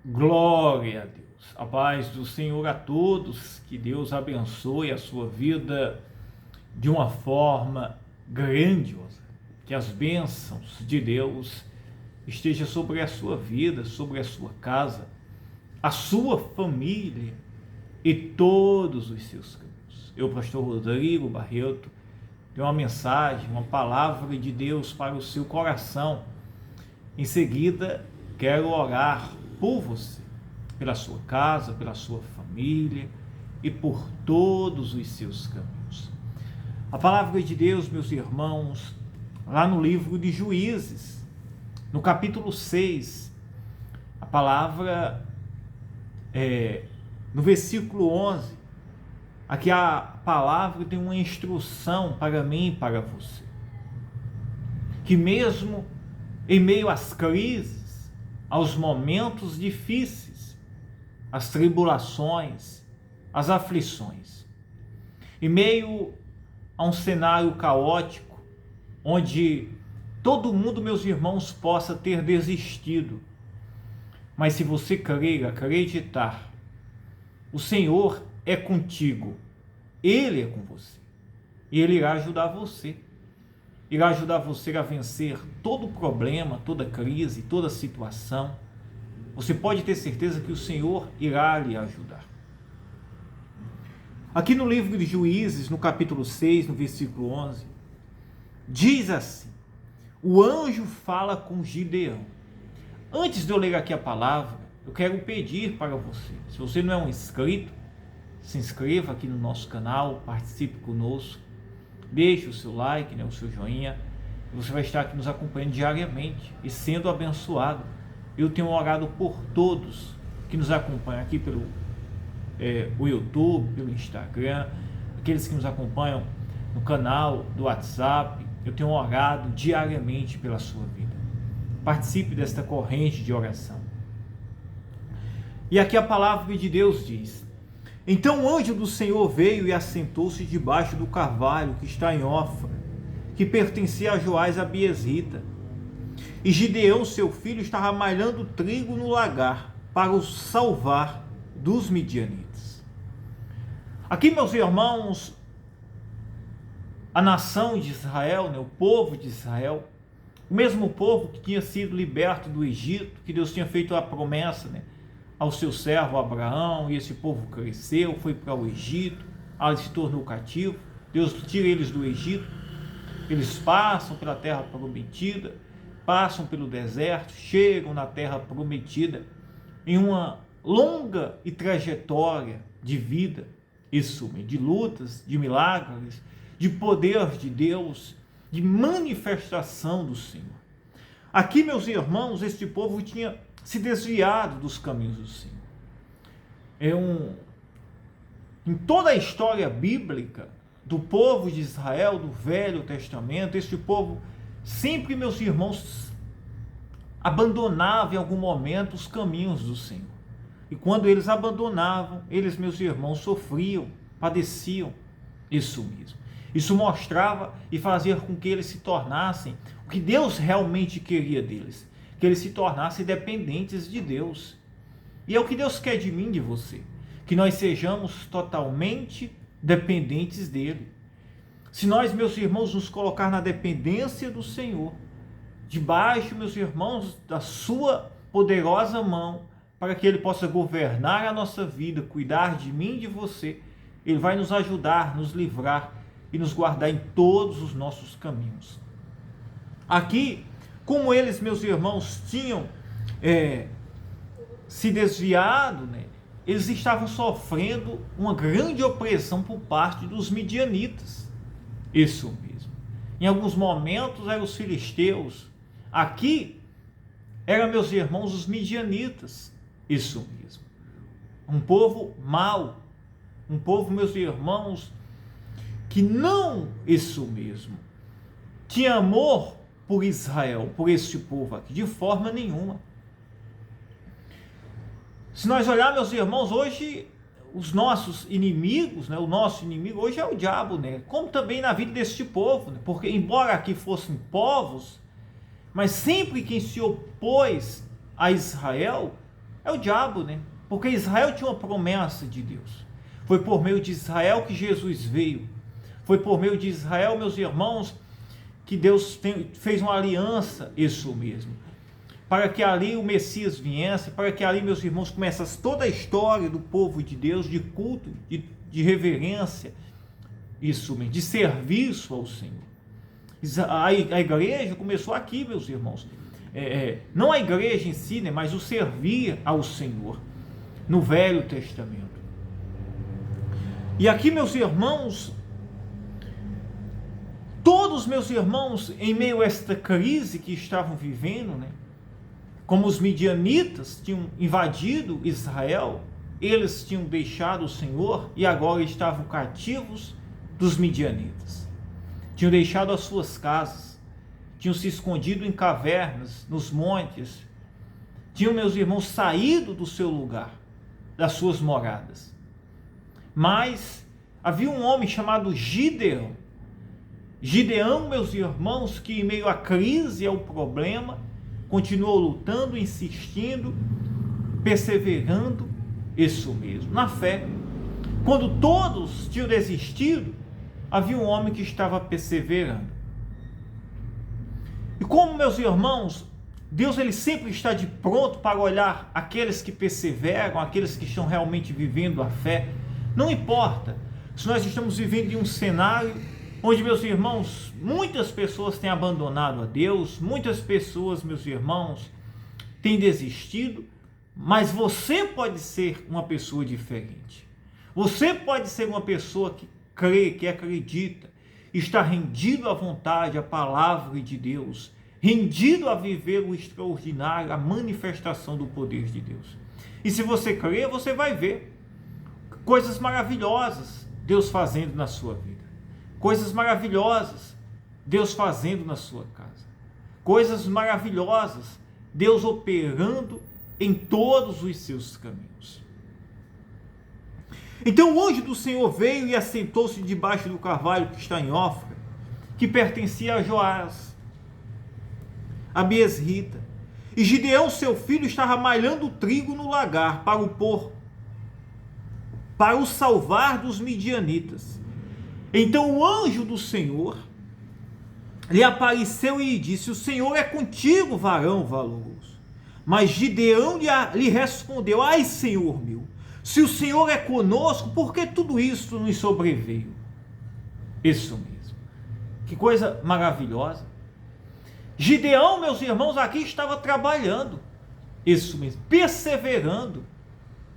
Glória a Deus. A paz do Senhor a todos. Que Deus abençoe a sua vida de uma forma grandiosa. Que as bênçãos de Deus estejam sobre a sua vida, sobre a sua casa, a sua família e todos os seus caminhos. Eu, pastor Rodrigo Barreto, tenho uma mensagem, uma palavra de Deus para o seu coração. Em seguida, quero orar por você, pela sua casa, pela sua família e por todos os seus caminhos. A palavra de Deus, meus irmãos, lá no livro de Juízes, no capítulo 6, a palavra no versículo 11, aqui a palavra tem uma instrução para mim e para você, que mesmo em meio às crises, aos momentos difíceis, às tribulações, às aflições, em meio a um cenário caótico, onde todo mundo, meus irmãos, possa ter desistido, mas se você crer, acreditar, o Senhor é contigo, Ele é com você, e Ele irá ajudar você. Irá ajudar você a vencer todo problema, toda crise, toda situação. Você pode ter certeza que o Senhor irá lhe ajudar. Aqui no livro de Juízes, no capítulo 6, no versículo 11, diz assim: o anjo fala com Gideão. Antes de eu ler aqui a palavra, eu quero pedir para você, se você não é um inscrito, se inscreva aqui no nosso canal, participe conosco, deixe o seu like, o seu joinha, e você vai estar aqui nos acompanhando diariamente e sendo abençoado. Eu tenho orado por todos que nos acompanham aqui pelo o YouTube, pelo Instagram, aqueles que nos acompanham no canal do WhatsApp. Eu tenho orado diariamente pela sua vida. Participe desta corrente de oração. E aqui a palavra de Deus diz: então o anjo do Senhor veio e assentou-se debaixo do carvalho que está em Ofra, que pertencia a Joás Abiezrita. E Gideão, seu filho, estava malhando trigo no lagar para o salvar dos midianitas. Aqui, meus irmãos, a nação de Israel, o povo de Israel, o mesmo povo que tinha sido liberto do Egito, que Deus tinha feito a promessa, ao seu servo Abraão, e esse povo cresceu, foi para o Egito, se tornou cativo. Deus tira eles do Egito, eles passam pela terra prometida, passam pelo deserto, chegam na terra prometida, em uma longa e trajetória de vida, de lutas, de milagres, de poder de Deus, de manifestação do Senhor. Aqui, meus irmãos, este povo tinha se desviado dos caminhos do Senhor. Em toda a história bíblica do povo de Israel, do Velho Testamento, este povo sempre, meus irmãos, abandonava em algum momento os caminhos do Senhor. E quando eles abandonavam, eles, meus irmãos, sofriam, padeciam isso mesmo. Isso mostrava e fazia com que eles se tornassem o que Deus realmente queria deles, que eles se tornassem dependentes de Deus. E é o que Deus quer de mim e de você, que nós sejamos totalmente dependentes dele. Se nós, meus irmãos, nos colocar na dependência do Senhor, debaixo, meus irmãos, da sua poderosa mão, para que ele possa governar a nossa vida, cuidar de mim e de você, ele vai nos ajudar, nos livrar e nos guardar em todos os nossos caminhos. Aqui, como eles, meus irmãos, tinham se desviado, eles estavam sofrendo uma grande opressão por parte dos midianitas. Isso mesmo. Em alguns momentos eram os filisteus. Aqui eram, meus irmãos, os midianitas. Isso mesmo. Um povo mau. Um povo, meus irmãos, que não, isso mesmo, tinha amor por Israel, por este povo aqui, de forma nenhuma. Se nós olharmos, meus irmãos, hoje os nossos inimigos, o nosso inimigo hoje é o diabo, como também na vida deste povo, porque embora aqui fossem povos, mas sempre quem se opôs a Israel É o diabo, né? Porque Israel tinha uma promessa de Deus. Foi por meio de Israel que Jesus veio. Foi por meio de Israel, meus irmãos, que Deus fez uma aliança, isso mesmo. Para que ali o Messias viesse, para que ali, meus irmãos, começasse toda a história do povo de Deus, de culto, de reverência, isso mesmo, de serviço ao Senhor. A igreja começou aqui, meus irmãos. Não a igreja em si, né, mas o servir ao Senhor, no Velho Testamento. E aqui, meus irmãos, todos meus irmãos, em meio a esta crise que estavam vivendo, né, como os midianitas tinham invadido Israel, eles tinham deixado o Senhor e agora estavam cativos dos midianitas. Tinham deixado as suas casas, tinham se escondido em cavernas, nos montes, tinham, meus irmãos, saído do seu lugar, das suas moradas. Mas havia um homem chamado Gideão. Gideão, meus irmãos, que em meio à crise e ao problema, continuou lutando, insistindo, perseverando, isso mesmo, na fé. Quando todos tinham desistido, havia um homem que estava perseverando. E como, meus irmãos, Deus ele sempre está de pronto para olhar aqueles que perseveram, aqueles que estão realmente vivendo a fé. Não importa se nós estamos vivendo em um cenário onde, meus irmãos, muitas pessoas têm abandonado a Deus, muitas pessoas, meus irmãos, têm desistido, mas você pode ser uma pessoa diferente. Você pode ser uma pessoa que crê, que acredita, está rendido à vontade, à palavra de Deus, rendido a viver o extraordinário, a manifestação do poder de Deus. E se você crer, você vai ver coisas maravilhosas Deus fazendo na sua vida. Coisas maravilhosas Deus fazendo na sua casa. Coisas maravilhosas Deus operando em todos os seus caminhos. Então o anjo do Senhor veio e assentou-se debaixo do carvalho que está em Ofra, que pertencia a Joás, a Biesrita. E Gideão, seu filho, estava malhando trigo no lagar para o salvar dos midianitas. Então o anjo do Senhor lhe apareceu e lhe disse: o Senhor é contigo, varão valoroso. Mas Gideão lhe respondeu: ai, Senhor meu, se o Senhor é conosco, por que tudo isso nos sobreveio? Isso mesmo. Que coisa maravilhosa. Gideão, meus irmãos, aqui estava trabalhando. Isso mesmo. Perseverando.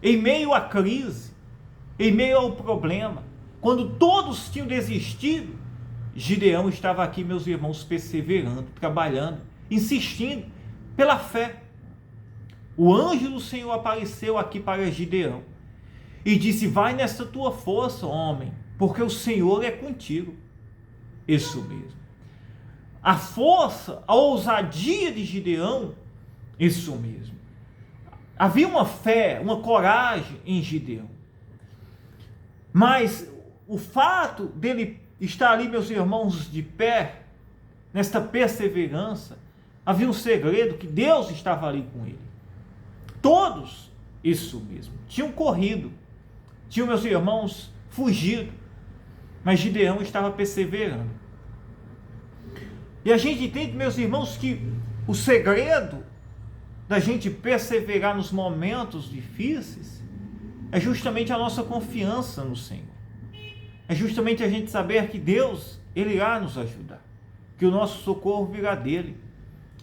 Em meio à crise. Em meio ao problema. Quando todos tinham desistido, Gideão estava aqui, meus irmãos, perseverando, trabalhando, insistindo pela fé. O anjo do Senhor apareceu aqui para Gideão e disse: vai nessa tua força, homem, porque o Senhor é contigo. Isso mesmo. A força, a ousadia de Gideão, isso mesmo. Havia uma fé, uma coragem em Gideão. Mas o fato dele estar ali, meus irmãos, de pé, nesta perseverança, havia um segredo, que Deus estava ali com ele. Todos, isso mesmo, tinham corrido, tinham, meus irmãos, fugido, mas Gideão estava perseverando. E a gente entende, meus irmãos, que o segredo da gente perseverar nos momentos difíceis é justamente a nossa confiança no Senhor. É justamente a gente saber que Deus, Ele irá nos ajudar, que o nosso socorro virá dele.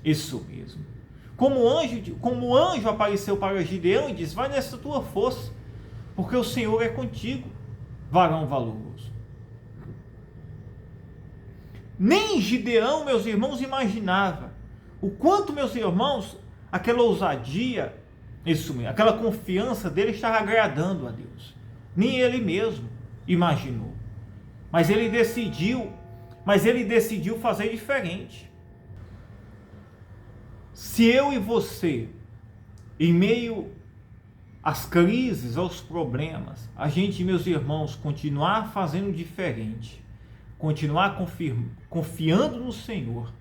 Isso mesmo. Como o anjo apareceu para Gideão e disse: vai nessa tua força, porque o Senhor é contigo, varão valoroso. Nem Gideão, meus irmãos, imaginava o quanto, meus irmãos, aquela ousadia, isso mesmo, aquela confiança dele estava agradando a Deus. Nem ele mesmo imaginou. Mas ele decidiu fazer diferente. Se eu e você, em meio às crises, aos problemas, a gente, meus irmãos, continuar fazendo diferente, continuar confiando no Senhor,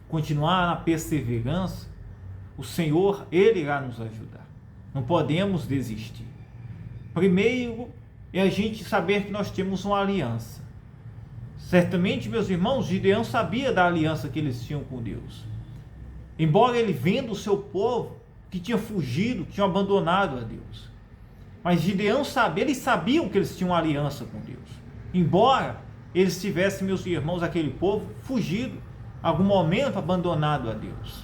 continuar na perseverança, o Senhor, Ele irá nos ajudar. Não podemos desistir. Primeiro é a gente saber que nós temos uma aliança. Certamente, meus irmãos, Gideão sabia da aliança que eles tinham com Deus. Embora ele vendo o seu povo que tinha fugido, que tinha abandonado a Deus. Mas Gideão sabia, eles sabiam que eles tinham uma aliança com Deus. Embora eles tivessem, meus irmãos, aquele povo fugido, algum momento abandonado a Deus.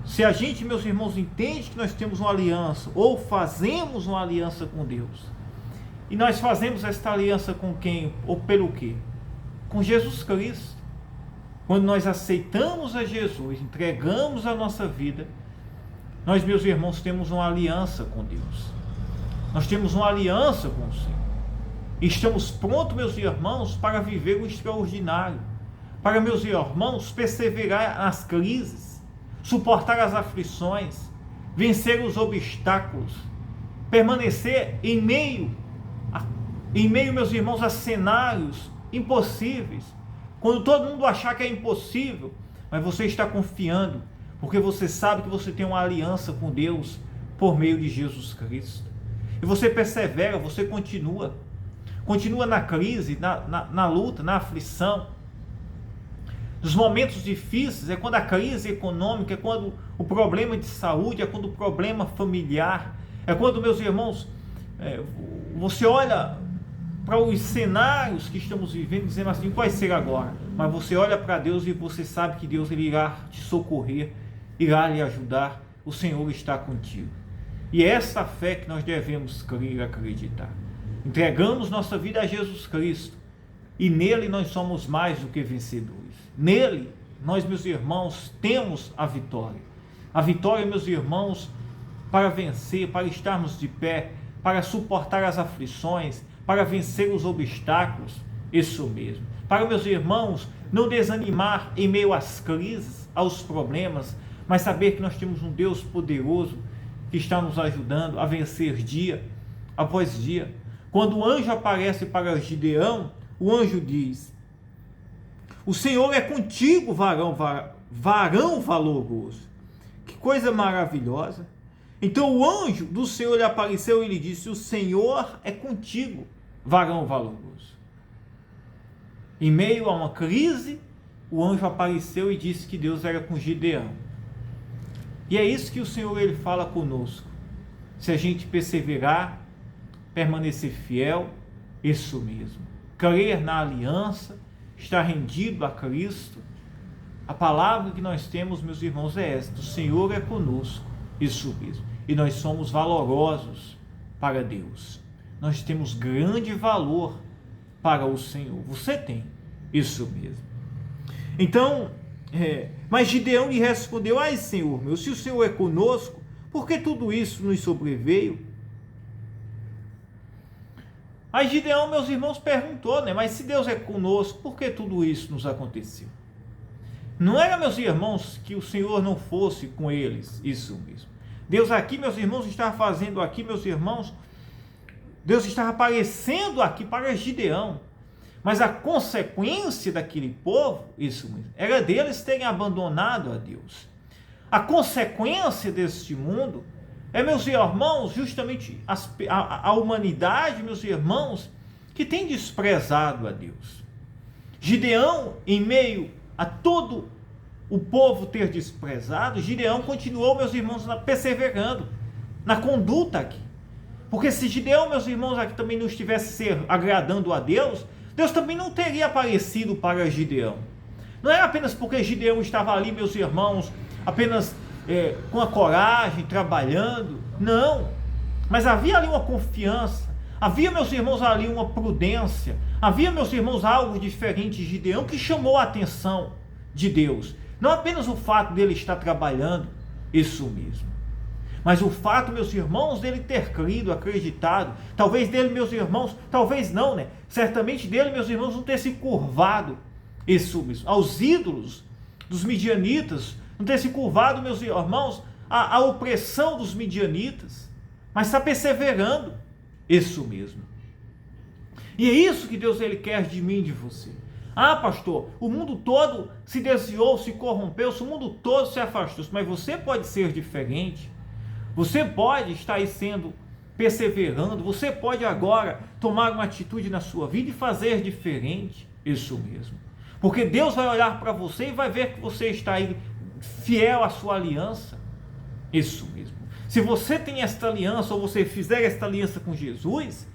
Se a gente, meus irmãos, entende que nós temos uma aliança, ou fazemos uma aliança com Deus, e nós fazemos esta aliança com quem, ou pelo quê? Com Jesus Cristo. Quando nós aceitamos a Jesus, entregamos a nossa vida, nós, meus irmãos, temos uma aliança com Deus. Nós temos uma aliança com o Senhor. E estamos prontos, meus irmãos, para viver o extraordinário. Para, meus irmãos, perseverar nas crises, suportar as aflições, vencer os obstáculos, permanecer em meio, meus irmãos, a cenários impossíveis. Quando todo mundo achar que é impossível, mas você está confiando, porque você sabe que você tem uma aliança com Deus por meio de Jesus Cristo. E você persevera, você continua na crise, na luta, na aflição. Nos momentos difíceis, é quando a crise econômica, é quando o problema de saúde, é quando o problema familiar, é quando, meus irmãos, você olha para os cenários que estamos vivendo, dizendo assim, vai ser agora? Mas você olha para Deus e você sabe que Deus, Ele irá te socorrer, irá lhe ajudar, o Senhor está contigo. E é essa fé que nós devemos crer e acreditar. Entregamos nossa vida a Jesus Cristo, e nele nós somos mais do que vencedores. Nele, nós, meus irmãos, temos a vitória. A vitória, meus irmãos, para vencer, para estarmos de pé, para suportar as aflições, para vencer os obstáculos, isso mesmo. Para, meus irmãos, não desanimar em meio às crises, aos problemas, mas saber que nós temos um Deus poderoso que está nos ajudando a vencer dia após dia. Quando o anjo aparece para Gideão, o anjo diz: o Senhor é contigo, varão valoroso. Que coisa maravilhosa. Então o anjo do Senhor lhe apareceu e lhe disse: o Senhor é contigo, varão valoroso. Em meio a uma crise, o anjo apareceu e disse que Deus era com Gideão. E é isso que o Senhor, Ele fala conosco. Se a gente perseverar, permanecer fiel, isso mesmo. Crer na aliança, estar rendido a Cristo. A palavra que nós temos, meus irmãos, é esta: o Senhor é conosco, isso mesmo. E nós somos valorosos para Deus. Nós temos grande valor para o Senhor. Você tem, isso mesmo. Então, mas Gideão lhe respondeu: ai, Senhor meu, se o Senhor é conosco, por que tudo isso nos sobreveio? Aí Gideão, meus irmãos, perguntou, mas se Deus é conosco, por que tudo isso nos aconteceu? Não era, meus irmãos, que o Senhor não fosse com eles, isso mesmo. Deus aqui, meus irmãos, estava fazendo aqui, meus irmãos, Deus estava aparecendo aqui para Gideão. Mas a consequência daquele povo, isso mesmo, era deles terem abandonado a Deus. A consequência deste mundo é, meus irmãos, justamente a humanidade, meus irmãos, que tem desprezado a Deus. Gideão, em meio a todo o povo ter desprezado, Gideão continuou, meus irmãos, perseverando na conduta aqui. Porque se Gideão, meus irmãos, aqui também não estivesse agradando a Deus, Deus também não teria aparecido para Gideão. Não era apenas porque Gideão estava ali, meus irmãos, apenas com a coragem, trabalhando. Não. Mas havia ali uma confiança. Havia, meus irmãos, ali uma prudência. Havia, meus irmãos, algo diferente de Gideão que chamou a atenção de Deus. Não apenas o fato dele estar trabalhando, isso mesmo. Mas o fato, meus irmãos, dele ter crido, acreditado, talvez dele, meus irmãos, talvez não, certamente dele, meus irmãos, não ter se curvado, isso mesmo, aos ídolos dos midianitas, não ter se curvado, meus irmãos, à opressão dos midianitas, mas está perseverando, isso mesmo. E é isso que Deus, Ele quer de mim e de você. Ah, pastor, o mundo todo se desviou, se corrompeu, o mundo todo se afastou, mas você pode ser diferente. Você pode estar aí sendo perseverando, você pode agora tomar uma atitude na sua vida e fazer diferente. Isso mesmo. Porque Deus vai olhar para você e vai ver que você está aí fiel à sua aliança. Isso mesmo. Se você tem esta aliança, ou você fizer esta aliança com Jesus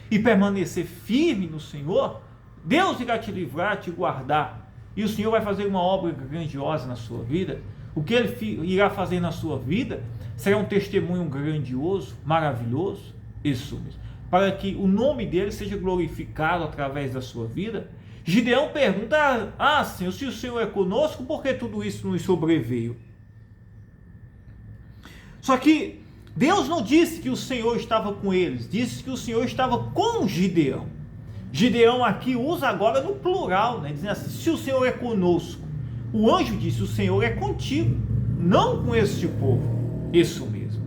e permanecer firme no Senhor, Deus irá te livrar, te guardar, e o Senhor vai fazer uma obra grandiosa na sua vida. O que Ele irá fazer na sua vida será um testemunho grandioso, maravilhoso, isso mesmo, para que o nome dele seja glorificado através da sua vida. Gideão pergunta: Senhor, se o Senhor é conosco, por que tudo isso nos sobreveio? Só que Deus não disse que o Senhor estava com eles, disse que o Senhor estava com Gideão. Gideão aqui usa agora no plural, né, dizendo assim: se o Senhor é conosco. O anjo disse: o Senhor é contigo, não com este povo. Isso mesmo.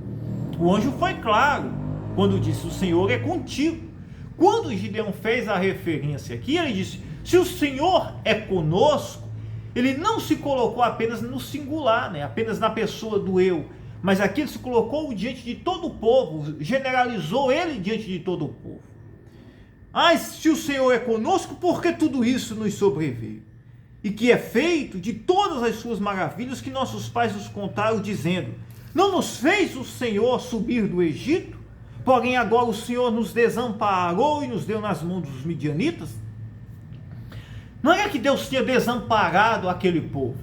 O anjo foi claro quando disse: o Senhor é contigo. Quando Gideão fez a referência aqui, ele disse: se o Senhor é conosco, ele não se colocou apenas no singular, né, apenas na pessoa do eu, mas aqui ele se colocou diante de todo o povo, generalizou ele diante de todo o povo. Se o Senhor é conosco, por que tudo isso nos sobreveio? E que é feito de todas as suas maravilhas que nossos pais nos contaram, dizendo: não nos fez o Senhor subir do Egito? Porém agora o Senhor nos desamparou e nos deu nas mãos dos midianitas. Não é que Deus tinha desamparado aquele povo.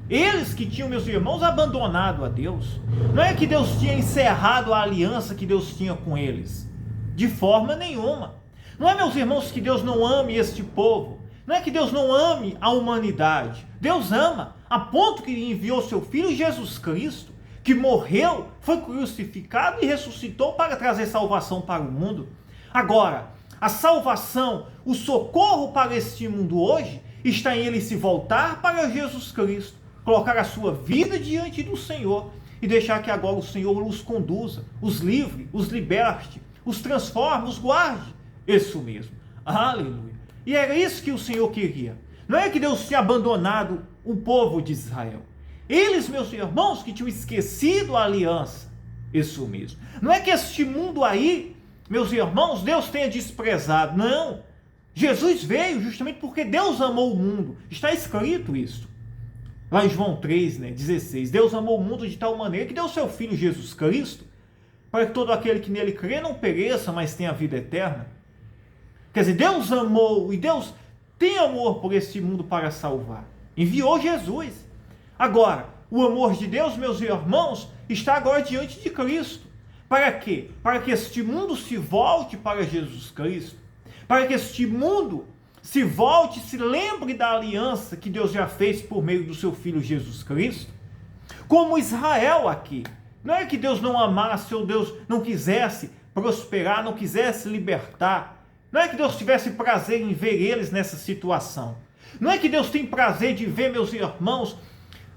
Eles que tinham, meus irmãos, abandonado a Deus. Não é que Deus tinha encerrado a aliança que Deus tinha com eles. De forma nenhuma. Não é, meus irmãos, que Deus não ame este povo. Não é que Deus não ame a humanidade. Deus ama, a ponto que enviou seu Filho Jesus Cristo, que morreu, foi crucificado e ressuscitou para trazer salvação para o mundo. Agora, a salvação, o socorro para este mundo hoje, está em ele se voltar para Jesus Cristo, colocar a sua vida diante do Senhor e deixar que agora o Senhor os conduza, os livre, os liberte, os transforme, os guarde. Isso mesmo. Aleluia. E era isso que o Senhor queria. Não é que Deus tinha abandonado o povo de Israel. Eles, meus irmãos, que tinham esquecido a aliança. Isso mesmo. Não é que este mundo aí, meus irmãos, Deus tenha desprezado. Não. Jesus veio justamente porque Deus amou o mundo. Está escrito isso. Lá em João 3, 16. Deus amou o mundo de tal maneira que deu seu Filho Jesus Cristo, para que todo aquele que nele crê não pereça, mas tenha a vida eterna. Quer dizer, Deus amou e Deus tem amor por este mundo para salvar. Enviou Jesus. Agora, o amor de Deus, meus irmãos, está agora diante de Cristo. Para quê? Para que este mundo se volte para Jesus Cristo. Para que este mundo se volte, se lembre da aliança que Deus já fez por meio do seu Filho Jesus Cristo. Como Israel aqui. Não é que Deus não amasse ou Deus não quisesse prosperar, não quisesse libertar. Não é que Deus tivesse prazer em ver eles nessa situação. Não é que Deus tem prazer de ver, meus irmãos,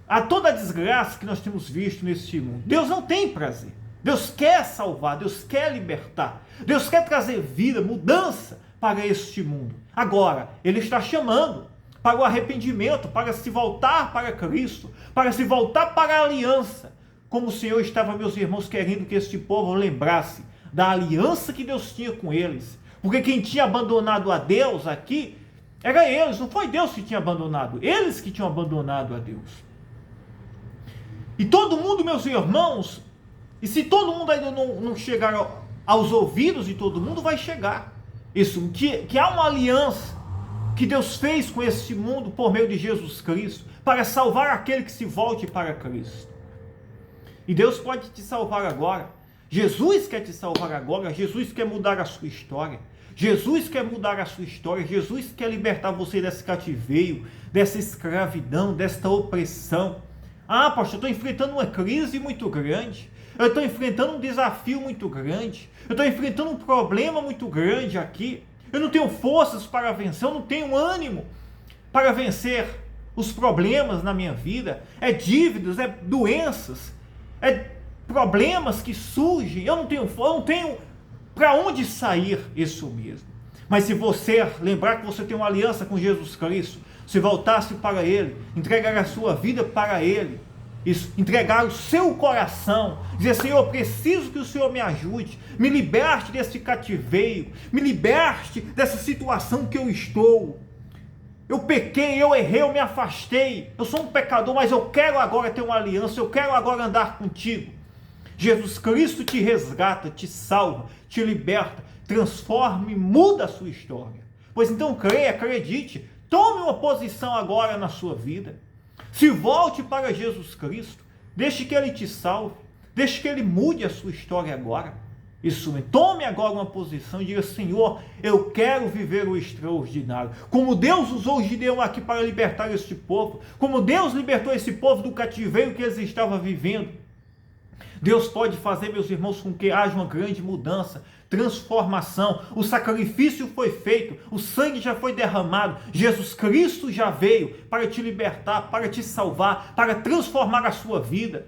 a toda a desgraça que nós temos visto neste mundo. Deus não tem prazer. Deus quer salvar, Deus quer libertar. Deus quer trazer vida, mudança para este mundo. Agora, Ele está chamando para o arrependimento, para se voltar para Cristo, para se voltar para a aliança. Como o Senhor estava, meus irmãos, querendo que este povo lembrasse da aliança que Deus tinha com eles. Porque quem tinha abandonado a Deus aqui, era eles, não foi Deus que tinha abandonado, eles que tinham abandonado a Deus. E todo mundo, meus irmãos, e se todo mundo ainda não chegar aos ouvidos de todo mundo, vai chegar. Isso, que há uma aliança que Deus fez com esse mundo por meio de Jesus Cristo, para salvar aquele que se volte para Cristo. E Deus pode te salvar agora. Jesus quer te salvar agora. Jesus quer mudar a sua história. Jesus quer mudar a sua história. Jesus quer libertar você desse cativeiro, dessa escravidão, desta opressão. Pastor, eu estou enfrentando uma crise muito grande. Eu estou enfrentando um desafio muito grande. Eu estou enfrentando um problema muito grande aqui. Eu não tenho forças para vencer. Eu não tenho ânimo para vencer os problemas na minha vida. É dívidas, é doenças, é problemas que surgem. Eu não tenho para onde sair, isso mesmo. Mas se você lembrar que você tem uma aliança com Jesus Cristo, se voltasse para Ele, entregar a sua vida para Ele, Isso, entregar o seu coração, dizer: Senhor, eu preciso que o Senhor me ajude, me liberte desse cativeiro, me liberte dessa situação que eu estou. Eu pequei, eu errei, eu me afastei, eu sou um pecador, mas eu quero agora ter uma aliança, eu quero agora andar contigo. Jesus Cristo te resgata, te salva, te liberta, transforma e muda a sua história. Pois então creia, acredite, tome uma posição agora na sua vida. Se volte para Jesus Cristo, deixe que Ele te salve, deixe que Ele mude a sua história agora. Isso mesmo, tome agora uma posição e diga: Senhor, eu quero viver o extraordinário. Como Deus usou Gideão aqui para libertar este povo, como Deus libertou esse povo do cativeiro que eles estavam vivendo, Deus pode fazer, meus irmãos, com que haja uma grande mudança, transformação. O sacrifício foi feito, o sangue já foi derramado, Jesus Cristo já veio para te libertar, para te salvar, para transformar a sua vida,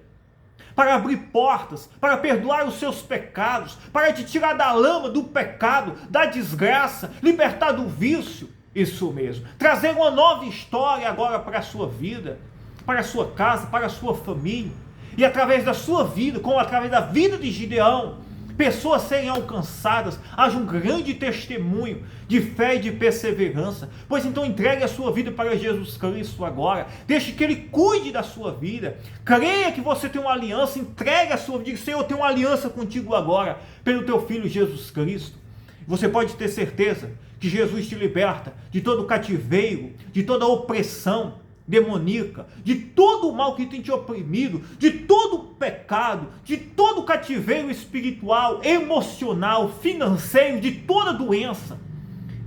para abrir portas, para perdoar os seus pecados, para te tirar da lama do pecado, da desgraça, libertar do vício. Isso mesmo, trazer uma nova história agora para a sua vida, para a sua casa, para a sua família. E através da sua vida, como através da vida de Gideão, pessoas serem alcançadas, haja um grande testemunho de fé e de perseverança. Pois então entregue a sua vida para Jesus Cristo agora, deixe que Ele cuide da sua vida, creia que você tem uma aliança, entregue a sua vida, diga: Senhor, eu tenho uma aliança contigo agora, pelo teu Filho Jesus Cristo. Você pode ter certeza que Jesus te liberta de todo cativeiro, de toda opressão demoníaca, de todo o mal que tem te oprimido, de todo o pecado, de todo o cativeiro espiritual, emocional, financeiro, de toda doença.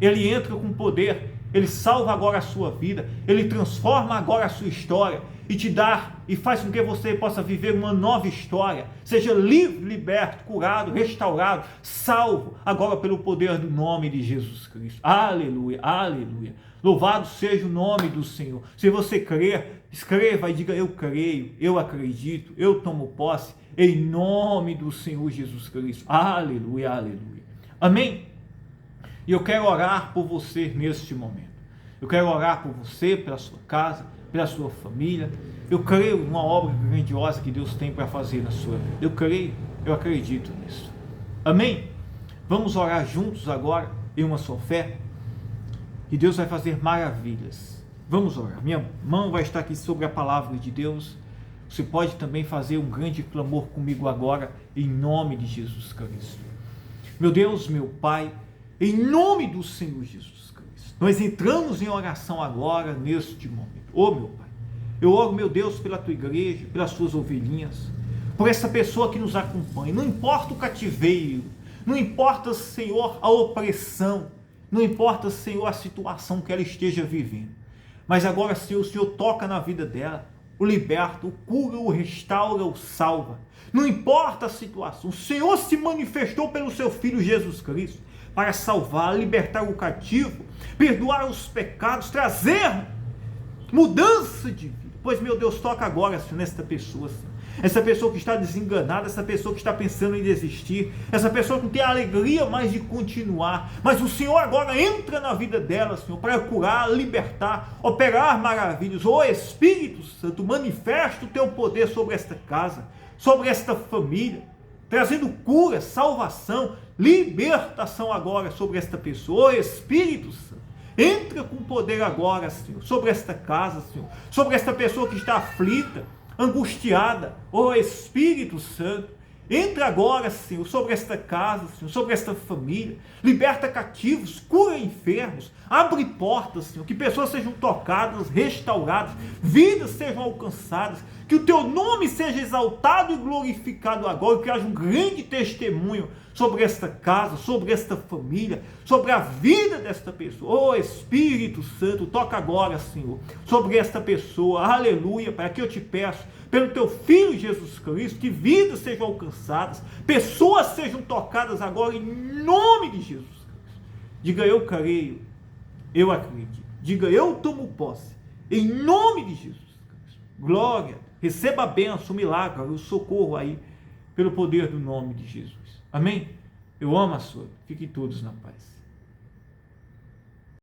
Ele entra com poder, Ele salva agora a sua vida, Ele transforma agora a sua história e te dá e faz com que você possa viver uma nova história, seja livre, liberto, curado, restaurado, salvo agora pelo poder do nome de Jesus Cristo. Aleluia, aleluia. Louvado seja o nome do Senhor. Se você crer, escreva e diga: eu creio, eu acredito, eu tomo posse, em nome do Senhor Jesus Cristo. Aleluia, aleluia. Amém? E eu quero orar por você neste momento. Eu quero orar por você, pela sua casa, pela sua família. Eu creio em uma obra grandiosa que Deus tem para fazer na sua vida. Eu creio, eu acredito nisso. Amém? Vamos orar juntos agora em uma só fé. E Deus vai fazer maravilhas. Vamos orar. Minha mão vai estar aqui sobre a palavra de Deus. Você pode também fazer um grande clamor comigo agora, em nome de Jesus Cristo. Meu Deus, meu Pai, em nome do Senhor Jesus Cristo, nós entramos em oração agora, neste momento. Ô meu Pai, eu oro, meu Deus, pela Tua igreja, pelas Suas ovelhinhas, por essa pessoa que nos acompanha. Não importa o cativeiro, não importa, Senhor, a opressão, não importa, Senhor, a situação que ela esteja vivendo. Mas agora, Senhor, o Senhor toca na vida dela, o liberta, o cura, o restaura, o salva. Não importa a situação, o Senhor se manifestou pelo Seu Filho Jesus Cristo para salvar, libertar o cativo, perdoar os pecados, trazer mudança de vida. Pois, meu Deus, toca agora, Senhor, nesta pessoa, Senhor. Essa pessoa que está desenganada, essa pessoa que está pensando em desistir, essa pessoa que não tem alegria mais de continuar, mas o Senhor agora entra na vida dela, Senhor, para curar, libertar, operar maravilhas. Ó Espírito Santo, manifesta o Teu poder sobre esta casa, sobre esta família, trazendo cura, salvação, libertação agora sobre esta pessoa. Ó Espírito Santo, entra com poder agora, Senhor, sobre esta casa, Senhor, sobre esta pessoa que está aflita, angustiada. Ó Espírito Santo, entra agora, Senhor, sobre esta casa, Senhor, sobre esta família, liberta cativos, cura enfermos, abre portas, Senhor, que pessoas sejam tocadas, restauradas, vidas sejam alcançadas, que o Teu nome seja exaltado e glorificado agora, que haja um grande testemunho sobre esta casa, sobre esta família, sobre a vida desta pessoa. Ó Espírito Santo, toca agora, Senhor, sobre esta pessoa. Aleluia, Pai, que eu te peço, pelo Teu Filho Jesus Cristo, que vidas sejam alcançadas, pessoas sejam tocadas agora, em nome de Jesus Cristo. Diga: eu creio, eu acredito. Diga: eu tomo posse, em nome de Jesus Cristo. Glória, receba a bênção, o milagre, o socorro aí, pelo poder do nome de Jesus. Amém? Eu amo a sua. Fiquem todos na paz.